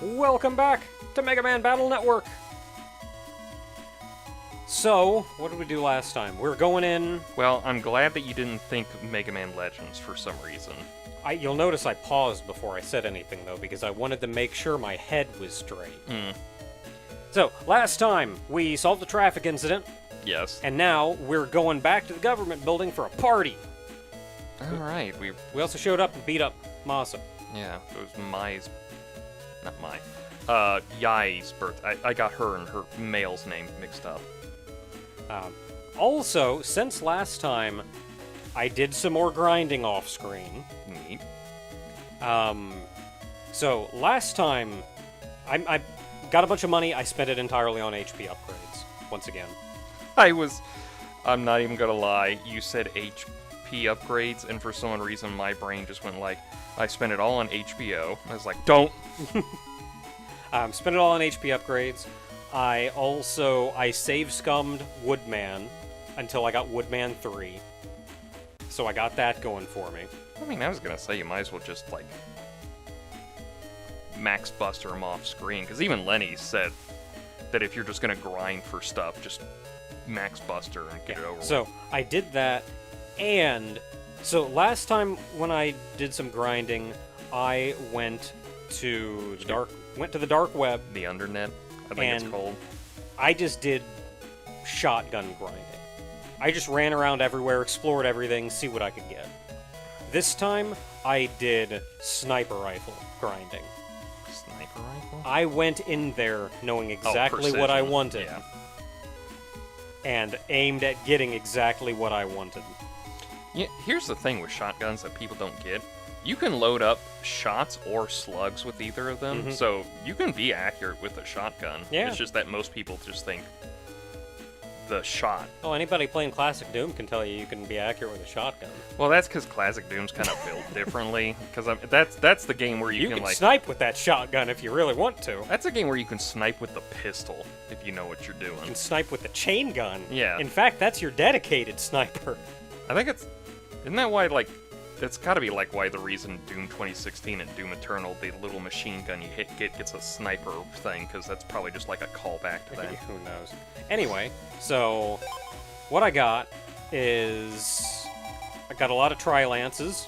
Welcome back to Mega Man Battle Network. So, what did we do last time? We were going in. Well, I'm glad that you didn't think Mega Man Legends for some reason. You'll notice I paused before I said anything, though, because I wanted to make sure my head was straight. So, last time, we solved a traffic incident, Yes. and now we're going back to the government building for a party. Alright, We also showed up and beat up Masa. yeah, it was Yai's birth. I got her and her male's name mixed up. Also, since last time, I did some more grinding off-screen. Neat. So, last time, I got a bunch of money, I spent it entirely on HP upgrades, once again. I'm not even gonna lie, you said HP upgrades, and for some reason my brain just went like, I spent it all on HBO. I was like, don't! Spent it all on HP upgrades. I save scummed Woodman until I got Woodman 3. So I got that going for me. I mean, I was gonna say you might as well just, like, max buster him off screen, because even Lenny said that if you're just gonna grind for stuff, just max buster and get it over with. So I did that, and so last time when I did some grinding, I went to the dark web. The Undernet, I think And- it's called. I just did shotgun grinding. I just ran around everywhere, explored everything, see what I could get. This time, I did sniper rifle grinding. Sniper rifle? I went in there knowing exactly what I precision. wanted, Yeah. and aimed at getting exactly what I wanted. Yeah, here's the thing with shotguns that people don't get. You can load up shots or slugs with either of them, so you can be accurate with a shotgun. Yeah. It's just that most people just think the shot. Oh, anybody playing Classic Doom can tell you can be accurate with a shotgun. Well, that's because Classic Doom's kind of built differently. Because that's the game where You can can like snipe with that shotgun if you really want to. that's a game where you can snipe with the pistol if you know what you're You doing. can snipe with the chain gun. Yeah. In fact, that's your dedicated sniper. I think isn't that why like that's got to be like why the reason Doom 2016 and Doom Eternal the little machine gun you gets a sniper thing, because that's probably just like a callback to that. Who knows? Anyway, so what I got is I got a lot of tri-lances,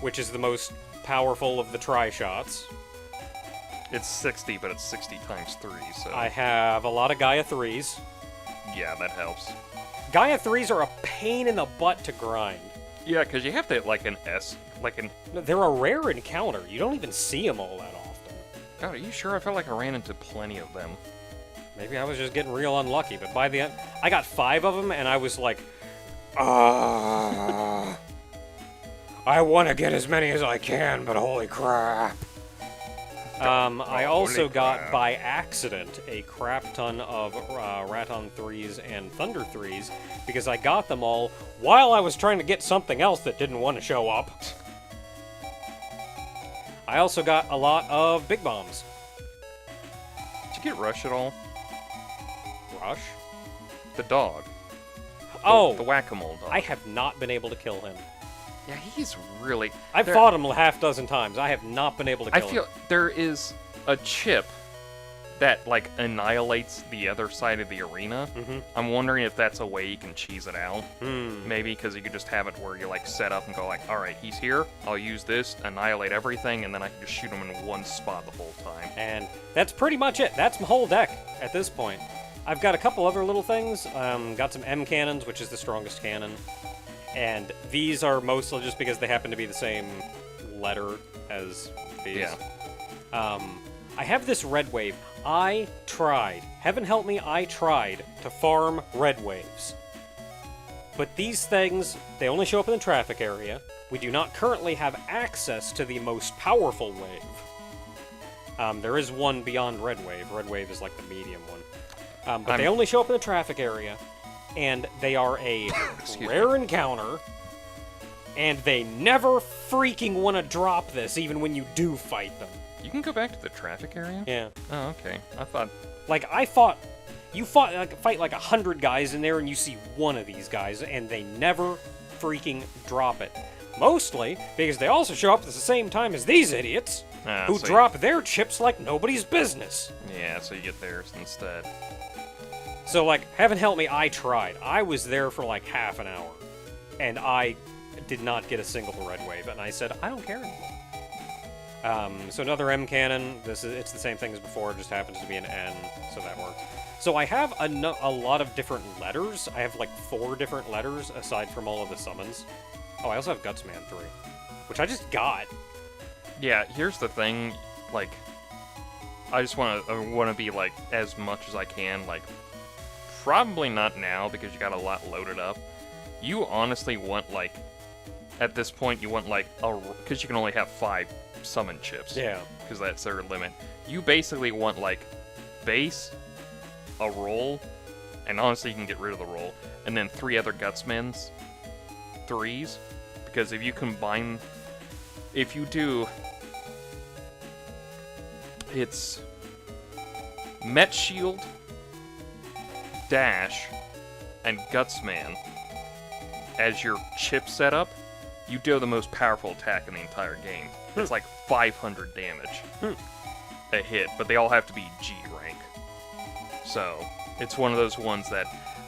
which is the most powerful of the tri-shots. It's 60, but it's 60 times 3, so I have a lot of Gaia 3s. yeah, that helps. Gaia 3s are a pain in the butt to grind. Yeah, because you have to hit like an S, like an. No, they're a rare encounter. You don't even see them all that often. God, are you sure? I felt like I ran into plenty of them. Maybe I was just getting real unlucky, but by the end, I got 5 of them, and I was like, I want to get as many as I can, but holy crap. I also holy got, crap. by accident, a crap ton of Raton 3s and Thunder 3s, because I got them all while I was trying to get something else that didn't want to show up. I also got a lot of Big Bombs. Did you get Rush at all? Rush? The dog. Oh, The whack-a-mole dog. I have not been able to kill him. Yeah, he's really. I've fought him a half dozen times. I have not been able to I kill feel him. there is a chip that like annihilates the other side of the arena. I'm wondering if that's a way you can cheese it out. Maybe because you could just have it where you like set up and go like, all right, he's here. I'll use this, annihilate everything, and then I can just shoot him in one spot the whole time. And that's pretty much it. That's my whole deck at this point. I've got a couple other little things. Got some M cannons, which is the strongest cannon. And these are mostly just because they happen to be the same letter as these. Yeah. I have this red wave. I tried, heaven help me, I tried to farm red waves. But these things, they only show up in the traffic area. We do not currently have access to the most powerful wave. There is one beyond red wave. Red wave is like the medium one. But they only show up in the traffic area. And they are a rare encounter, and they never freaking want to drop this, even when you do fight them. You can go back to the traffic area? Yeah. Oh, okay. I thought. Like, you fight like 100 guys in there, and you see one of these guys, and they never freaking drop it. Mostly because they also show up at the same time as these idiots, who so drop their chips like nobody's business. Yeah, so you get theirs instead. So, like, heaven help me, I tried. I was there for like half an hour, and I did not get a single red wave, and I said, I don't care anymore. So another M cannon. It's the same thing as before, it just happens to be an N, so that works. So I have a lot of different letters. I have like 4 different letters aside from all of the summons. Oh, I also have Gutsman 3, which I just got. Yeah, here's the thing, like, I just want to be, like, as much as I can, like, probably not now, because you got a lot loaded up. You honestly want, like, at this point, you want, like, because you can only have 5 summon chips. Yeah. Because that's their limit. You basically want, like, base, a roll, and honestly, you can get rid of the roll, and then 3 other Gutsmans, 3s, because if you combine, if you do, it's Met Shield, Dash, and Gutsman as your chip setup, you deal the most powerful attack in the entire game. It's like 500 damage a hit, but they all have to be G rank. So, it's one of those ones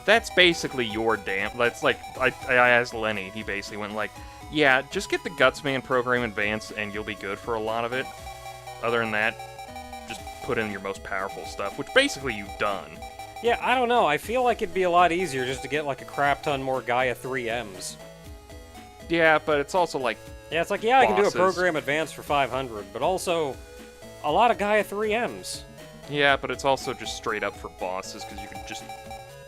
that's basically your that's like, I asked Lenny, he basically went like, yeah, just get the Gutsman program advanced and you'll be good for a lot of it. Other than that, just put in your most powerful stuff, which basically you've done. Yeah, I don't know. I feel like it'd be a lot easier just to get like a crap ton more Gaia 3Ms. Yeah, but it's also like, Yeah, it's like, yeah, I can do a bosses. program advance for 500, but also a lot of Gaia 3Ms. yeah, but it's also just straight up for bosses, because you can just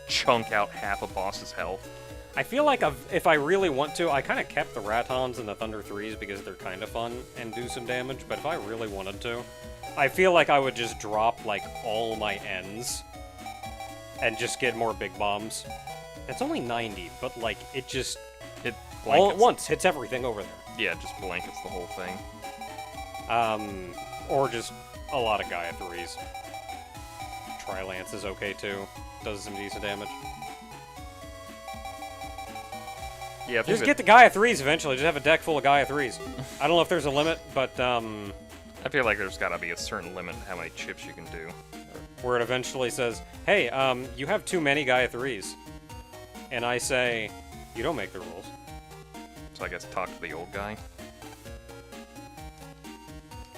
chunk out half a boss's health. I feel like if I really want to, I kind of kept the Ratons and the Thunder 3s because they're kind of fun and do some damage, but if I really wanted to, I feel like I would just drop, like, all my Ns and just get more big bombs. It's only 90, but, like, it just, It all at blankets, once, hits everything over there. yeah, just blankets the whole thing. Or just a lot of Gaia 3s. Tri-Lance is okay, too. Does some decent damage. Yeah, I think Just that- get the Gaia 3s eventually. Just have a deck full of Gaia 3s. I don't know if there's a limit, but I feel like there's gotta be a certain limit to how many chips you can do. where it eventually says, hey, you have too many Gaia 3s. And I say, you don't make the rules. So I guess talk to the old guy.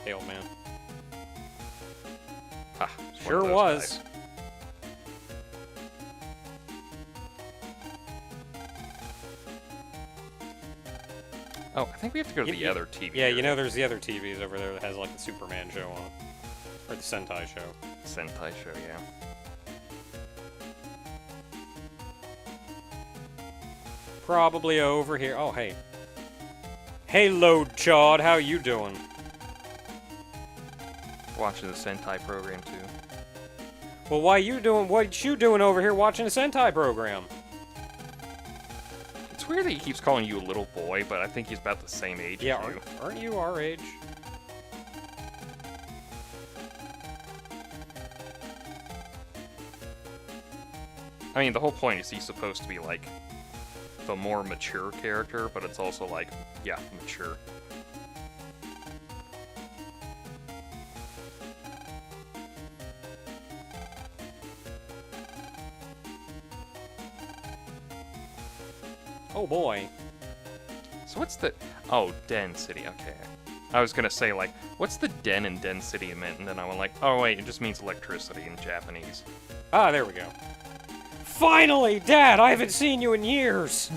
Hey, old man. Ah, it's one Sure of those was. guys. Oh, I think we have to go to the other TV. Yeah, you area. know there's the other TVs over there that has like the Superman show on it. Or the Sentai show. Sentai show, yeah. Probably over here. Oh, hey. Hey, Load Chod, how you doing? Watching the Sentai program too. Well, what you doing over here watching a Sentai program? It's weird that he keeps calling you a little boy, but I think he's about the same age Yeah, as you. aren't you our age? I mean, the whole point is he's supposed to be like the more mature character, but it's also like, yeah, mature. Oh boy. So what's the... Oh, Den City, okay. I was gonna say, like, what's the Den in Den City meant? And then I went like, oh wait, it just means electricity in Japanese. Ah, there we go. Finally, Dad, I haven't seen you in years.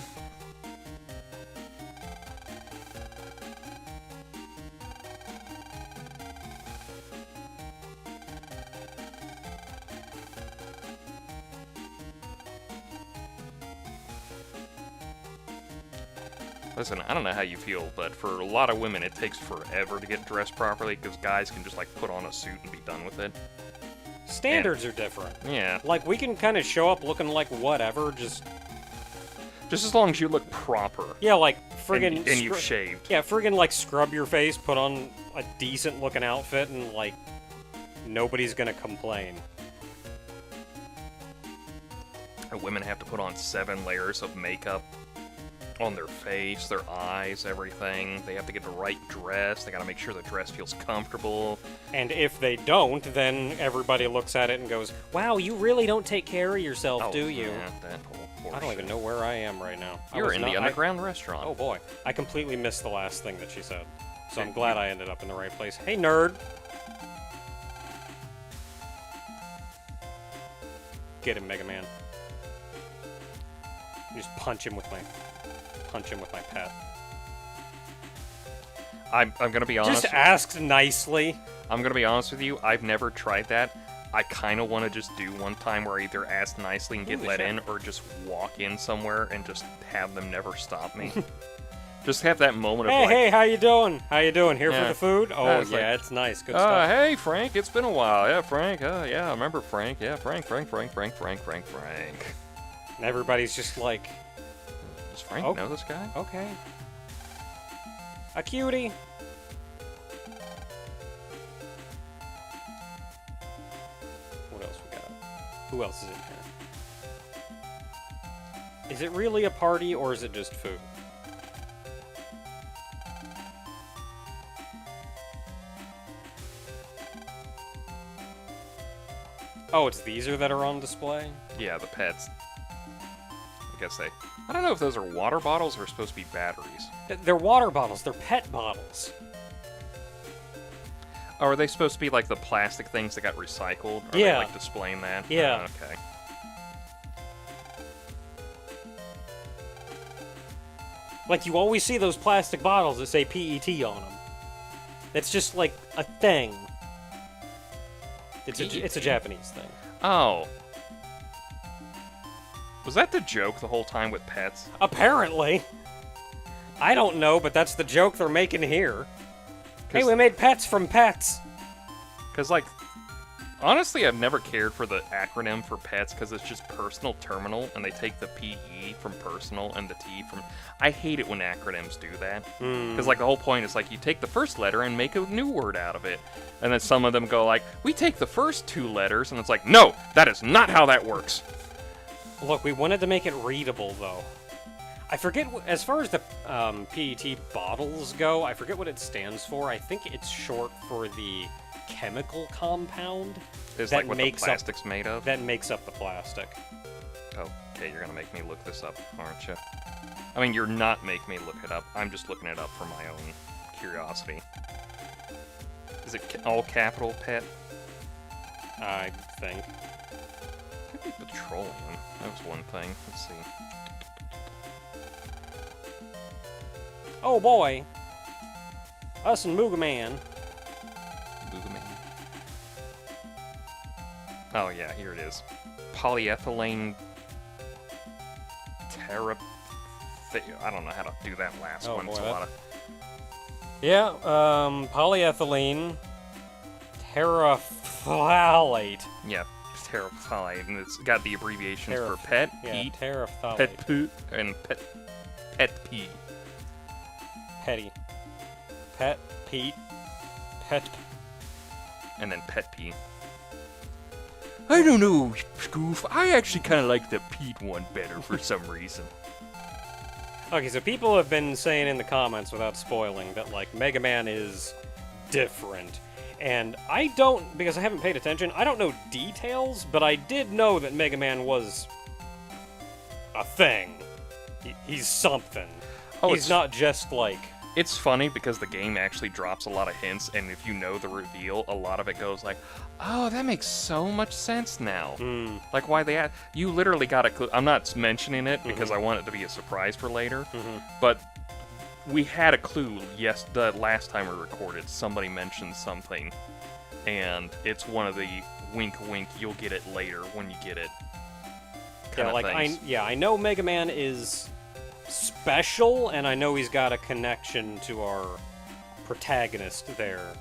Listen, I don't know how you feel, but for a lot of women, it takes forever to get dressed properly because guys can just like put on a suit and be done with it. Standards are different. Yeah, Like, we can kind of show up looking like whatever, just... just as long as you look proper Yeah, like, and, friggin... and you've shaved. Yeah, friggin', like, scrub your face, put on a decent-looking outfit, and, like, nobody's gonna complain. And women have to put on 7 layers of makeup. on their face, their eyes, everything. They have to get the right dress. They gotta make sure the dress feels comfortable. And if they don't, then everybody looks at it and goes, "Wow, you really don't take care of yourself, Oh, do you?" yeah, that whole I don't even know where I am right now. You're in the underground restaurant. Oh boy, I completely missed the last thing that she said. So I'm glad I ended up in the right place. Hey, nerd! Get him, Mega Man. Just punch him with my pet. I'm gonna be honest. Just asked nicely. I'm gonna be honest with you. I've never tried that. I kind of want to just do one time where I either ask nicely and get Holy let shit. in, or just walk in somewhere and just have them never stop me. Just have that moment of Hey, like, hey, how you doing? How you doing? Here for Yeah. the food? Oh, it's yeah, like, it's nice. Good stuff. hey Frank, it's been a while. Yeah, Frank. Yeah, I remember Frank. Yeah, Frank. And everybody's just like, Does Frank Oh. know this guy? okay. A cutie. What else we got? Who else is in here? Is it really a party or is it just food? Oh, it's these that are on display? Yeah, the pets. I guess they. I don't know if those are water bottles or supposed to be batteries. They're water bottles. They're pet bottles. Oh, are they supposed to be like the plastic things that got recycled? Are Yeah. they like displaying that? Yeah. Oh, okay. Like, you always see those plastic bottles that say PET on them. It's just like a thing. It's a PET? Japanese thing. Oh. Was that the joke the whole time with pets? Apparently. I don't know, but that's the joke they're making here. Hey, 'Cause- we made pets from pets. Because, like, honestly, I've never cared for the acronym for pets because it's just personal terminal, and they take the PE from personal and the T from. I hate it when acronyms do that. Because, like, the whole point is, like, you take the first letter and make a new word out of it. And then some of them go, like, we take the first two letters, and it's like, no, that is not how that works. Look, we wanted to make it readable, though. I forget, as far as the PET bottles go, I forget what it stands for. I think it's short for the chemical compound Is that like what the makes up plastic's made of. that makes up the plastic. Oh, okay, you're gonna make me look this up, aren't you? I mean, you're not making me look it up. I'm just looking it up for my own curiosity. Is it all capital pet? I think. Could be petroleum. That was one thing. Let's see. Oh boy. Us and Mooga Man. Boogaman. Oh yeah, here it is. Polyethylene I don't know how to do that last Oh, one. It's boy, a lot of. Yeah, polyethylene terephthalate. Yeah, terephthalate, and it's got the abbreviations for Tereph- pet, Yeah, pet, terephthalate. pet poo, and pet pee. Petty. Pet, Pete, pet. And then pet pee. I don't know, Scoof. I actually kind of like the Pete one better for some reason. Okay, so people have been saying in the comments, without spoiling, that, like, Mega Man is different. And I don't, because I haven't paid attention, I don't know details, but I did know that Mega Man was a thing. He's something. Oh, He's it's- not just, like... It's funny because the game actually drops a lot of hints, and if you know the reveal, a lot of it goes like, oh, that makes so much sense now. Like why they had. You literally got a clue. I'm not mentioning it because I want it to be a surprise for later, but we had a clue, yes, the last time we recorded, somebody mentioned something, and it's one of the wink wink, you'll get it later when you get it kind Yeah, of like, things. I know Mega Man is special, and I know he's got a connection to our protagonist there.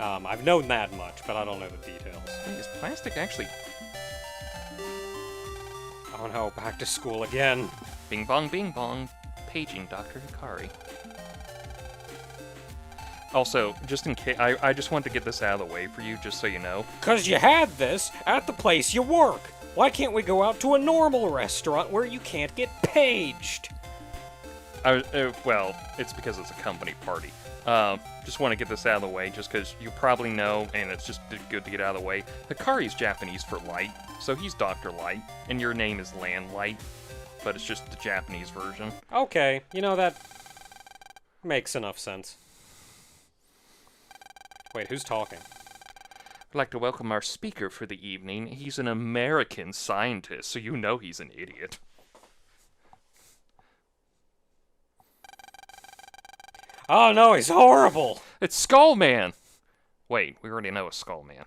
I've known that much, but I don't know the details. Hey, is plastic actually... Oh no, back to school again. Bing bong, paging Dr. Hikari. Also, just in case, I just wanted to get this out of the way for you, just so you know. 'Cause you had this at the place you work. Why can't we go out to a normal restaurant where you can't get paged? Well, it's because it's a company party. Just want to get this out of the way, just because you probably know, and it's just good to get out of the way. Hikari's Japanese for light, so he's Dr. Light, and your name is Land Light, but it's just the Japanese version. Okay, you know, that makes enough sense. Wait, who's talking? I'd like to welcome our speaker for the evening. He's an American scientist, so you know he's an idiot. Oh no, he's horrible! It's Skullman! Wait, we already know it's Skullman.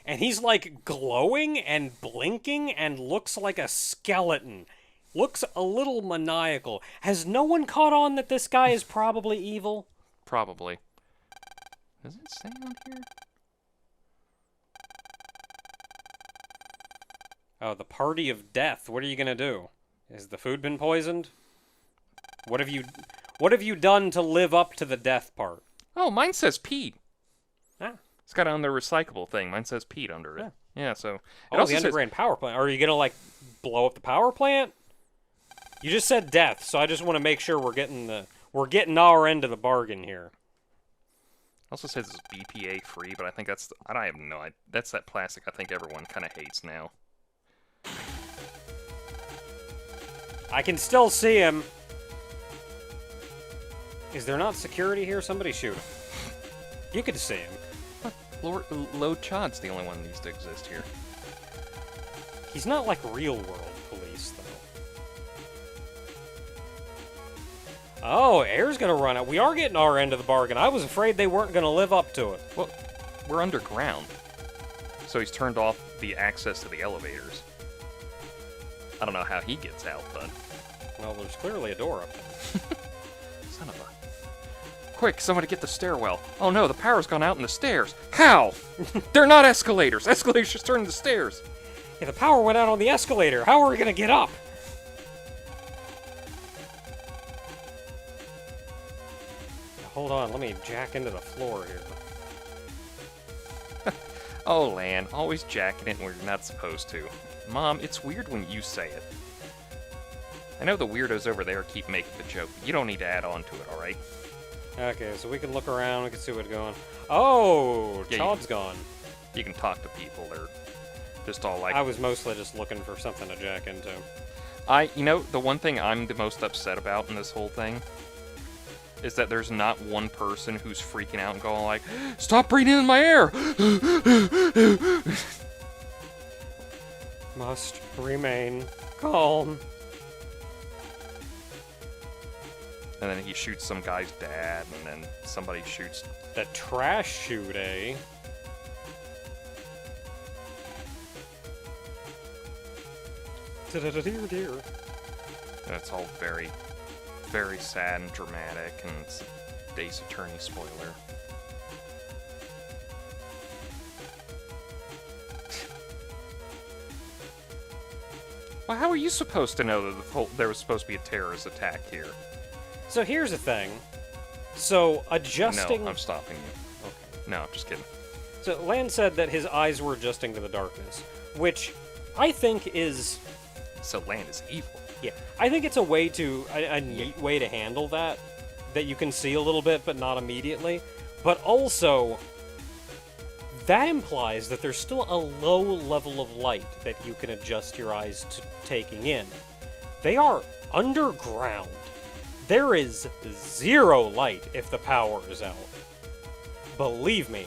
And he's like glowing and blinking and looks like a skeleton. Looks a little maniacal. Has no one caught on that this guy is probably evil? Probably. Does it say on here? Oh, the party of death. What are you gonna do? Has the food been poisoned? What have you done to live up to the death part? Oh, mine says Pete. Ah. It's got it on the recyclable thing. Mine says Pete under it. Yeah, so... Oh, the underground power plant. Are you gonna, like, blow up the power plant? You just said death, so I just want to make sure we're getting our end of the bargain here. Also says it's BPA free, but I think that's... I have no idea. That's that plastic I think everyone kind of hates now. I can still see him. Is there not security here? Somebody shoot him. You can see him. Low Chod's the only one that needs to exist here. He's not like real world police, though. Oh, air's gonna run out. We are getting our end of the bargain. I was afraid they weren't gonna live up to it. Well, we're underground. So he's turned off the access to the elevators. I don't know how he gets out, but... Well, there's clearly a door up there. Son of a... Quick, somebody get the stairwell. Oh no, the power's gone out in the stairs. How? They're not escalators. Escalators just turn into stairs. Yeah, the power went out on the escalator. How are we gonna get up? Hold on, let me jack into the floor here. Oh, Lan, always jacking it where you're not supposed to. Mom, it's weird when you say it. I know the weirdos over there keep making the joke, but you don't need to add on to it, alright? Okay, so we can look around, we can see what's going on. Oh, Yeah, Todd's gone. You can talk to people, they're just all like... I was mostly just looking for something to jack into. You know, the one thing I'm the most upset about in this whole thing is that there's not one person who's freaking out and going like, stop breathing in my air! Must remain calm. And then he shoots some guy's dad, and then somebody shoots... The trash chute, eh? Dear. And it's all very, very sad and dramatic, and it's a Ace Attorney spoiler. Well, how are you supposed to know that there was supposed to be a terrorist attack here? So here's the thing. So adjusting... No, I'm stopping you. Okay. No, I'm just kidding. So Lan said that his eyes were adjusting to the darkness, which I think is... So Lan is evil. Yeah, I think it's a way to... a neat way to handle that you can see a little bit, but not immediately. But also, that implies that there's still a low level of light that you can adjust your eyes to taking in. They are underground. There is zero light if the power is out. Believe me.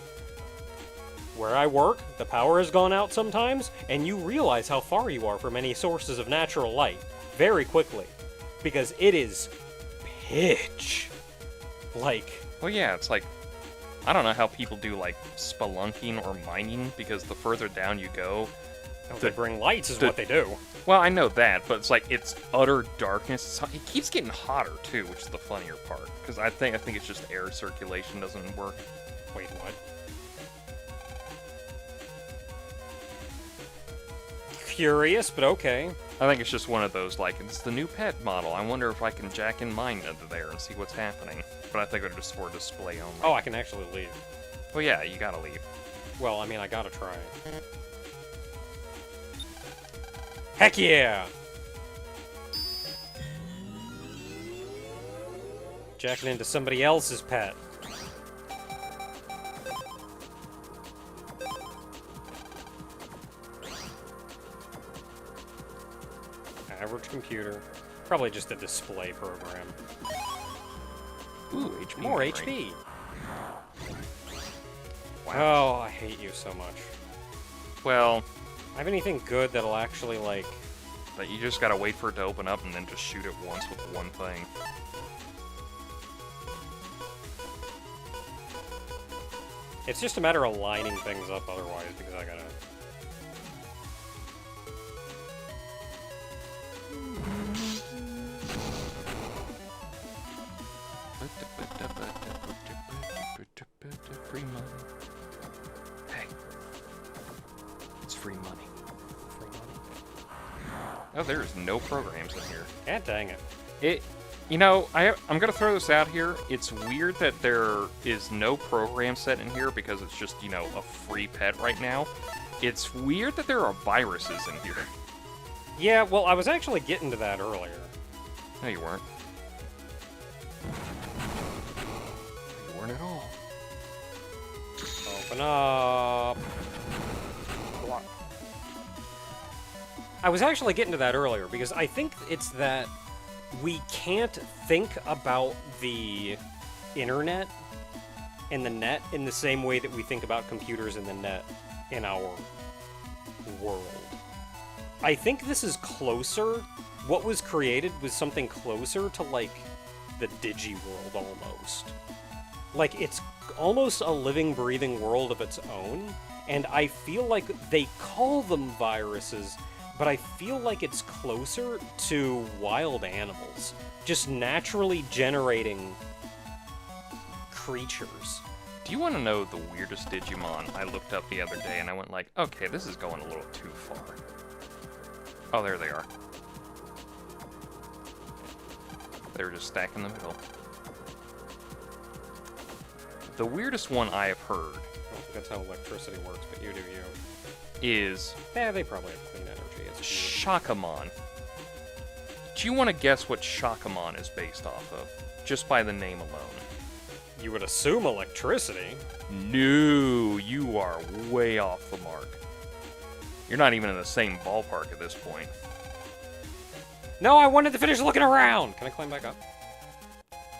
Where I work, the power has gone out sometimes, and you realize how far you are from any sources of natural light very quickly. Because it is pitch. Like... Well, yeah, it's like... I don't know how people do, like, spelunking or mining, because the further down you go... They bring lights is what they do. Well, I know that, but it's like, it's utter darkness. It keeps getting hotter, too, which is the funnier part. Because I think it's just air circulation doesn't work. Wait, what? Curious, but okay. I think it's just one of those, like, it's the new pet model. I wonder if I can jack in mine into there and see what's happening. But I think it's just for display only. Oh, I can actually leave. Well, yeah, you gotta leave. Well, I mean, I gotta try. Heck yeah! Jacking into somebody else's pet. Average computer. Probably just a display program. Ooh, HP. More memory. HP. Wow. Oh, I hate you so much. Well, I have anything good that'll actually, like... but you just gotta wait for it to open up and then just shoot it once with one thing. It's just a matter of lining things up otherwise, because I gotta... Free money. Hey. It's free money. Free money. Oh, there's no programs in here. God dang it. I'm gonna throw this out here. It's weird that there is no program set in here because it's just, a free pet right now. It's weird that there are viruses in here. Yeah, well, I was actually getting to that earlier. No, you weren't. You weren't at all. Open up. I was actually getting to that earlier because I think it's that we can't think about the internet and the net in the same way that we think about computers and the net in our world. I think this is closer. What was created was something closer to, like, the Digi-world almost. Like, it's almost a living, breathing world of its own, and I feel like they call them viruses, but I feel like it's closer to wild animals, just naturally generating creatures. Do you want to know the weirdest Digimon I looked up the other day and I went like, okay, this is going a little too far. Oh, there they are. They were just stacked in the middle. The weirdest one I have heard I don't think that's how electricity works, but you do you. is Yeah, they probably have clean energy. It's weird. Shakamon. Do you want to guess what Shakamon is based off of? Just by the name alone. You would assume electricity. No, you are way off the mark. You're not even in the same ballpark at this point. No, I wanted to finish looking around! Can I climb back up?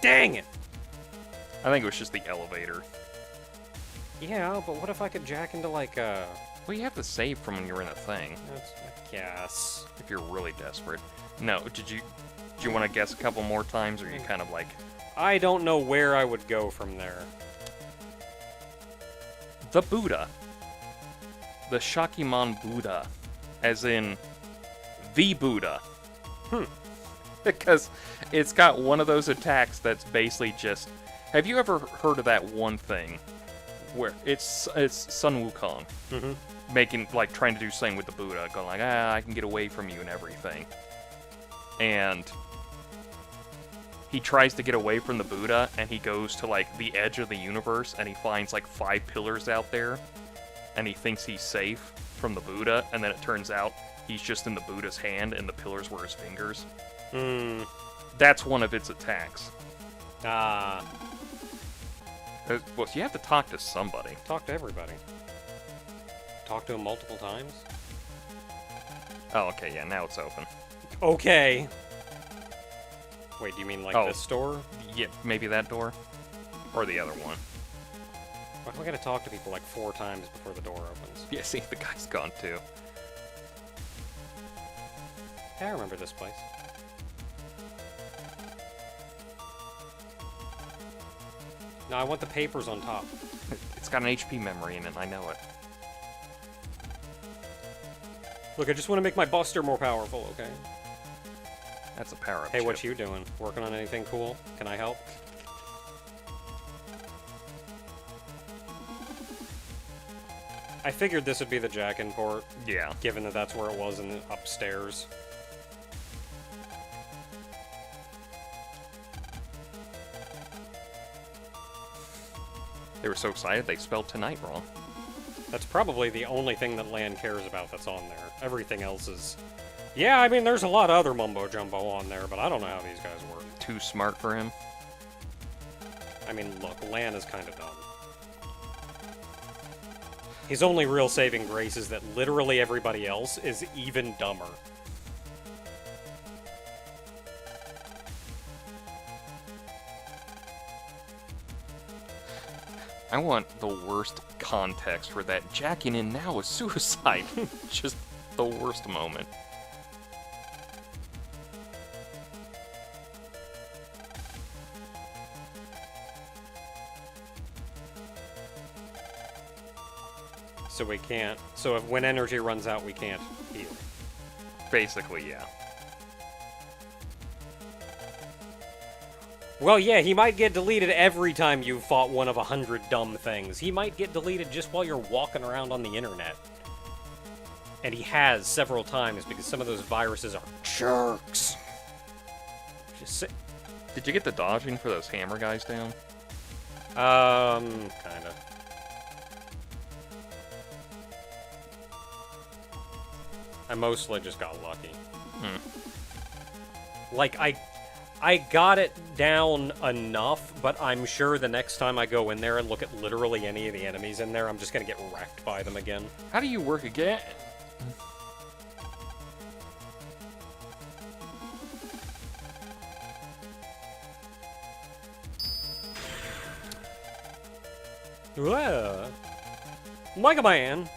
Dang it! I think it was just the elevator. Yeah, but what if I could jack into, like, Well, you have to save from when you're in a thing, That's, I guess. if you're really desperate. No, do you want to guess a couple more times, or are you kind of like... I don't know where I would go from there. The Buddha. The Shakyamon Buddha. As in, the Buddha. Because it's got one of those attacks that's basically just... Have you ever heard of that one thing? Where it's Sun Wukong. Mm-hmm. Trying to do something with the Buddha. Going like, I can get away from you and everything. And... he tries to get away from the Buddha, and he goes to, like, the edge of the universe, and he finds, like, 5 pillars out there, and he thinks he's safe from the Buddha, and then it turns out he's just in the Buddha's hand, and the pillars were his fingers. Hmm. That's one of its attacks. Ah. Well, so you have to talk to somebody. Talk to everybody. Talk to him multiple times? Oh, okay, yeah, now it's open. Okay. Wait, do you mean, like, Oh. this door? Yeah, maybe that door? Or the other one. Why do I gotta talk to people, like, 4 times before the door opens? Yeah, see, the guy's gone too. Yeah, I remember this place. No, I want the papers on top. It's got an HP memory in it, I know it. Look, I just want to make my Buster more powerful, okay? That's a power-up Hey, chip. what you doing? Working on anything cool? Can I help? I figured this would be the jack-in port, Yeah. given that that's where it was in the upstairs. They were so excited they spelled tonight wrong. That's probably the only thing that Land cares about that's on there. Everything else is... Yeah, I mean, there's a lot of other mumbo-jumbo on there, but I don't know how these guys work. Too smart for him. I mean, look, Lan is kind of dumb. His only real saving grace is that literally everybody else is even dumber. I want the worst context for that jacking in now is suicide. Just the worst moment. So we can't. So if when energy runs out, we can't heal. Basically, yeah. Well, yeah, he might get deleted every time you fought one of 100 dumb things. He might get deleted just while you're walking around on the internet. And he has several times because some of those viruses are jerks. Just say, Did you get the dodging for those hammer guys down? kinda. I mostly just got lucky. Like, I got it down enough, but I'm sure the next time I go in there and look at literally any of the enemies in there, I'm just gonna get wrecked by them again. How do you work again? Well, Mega Man.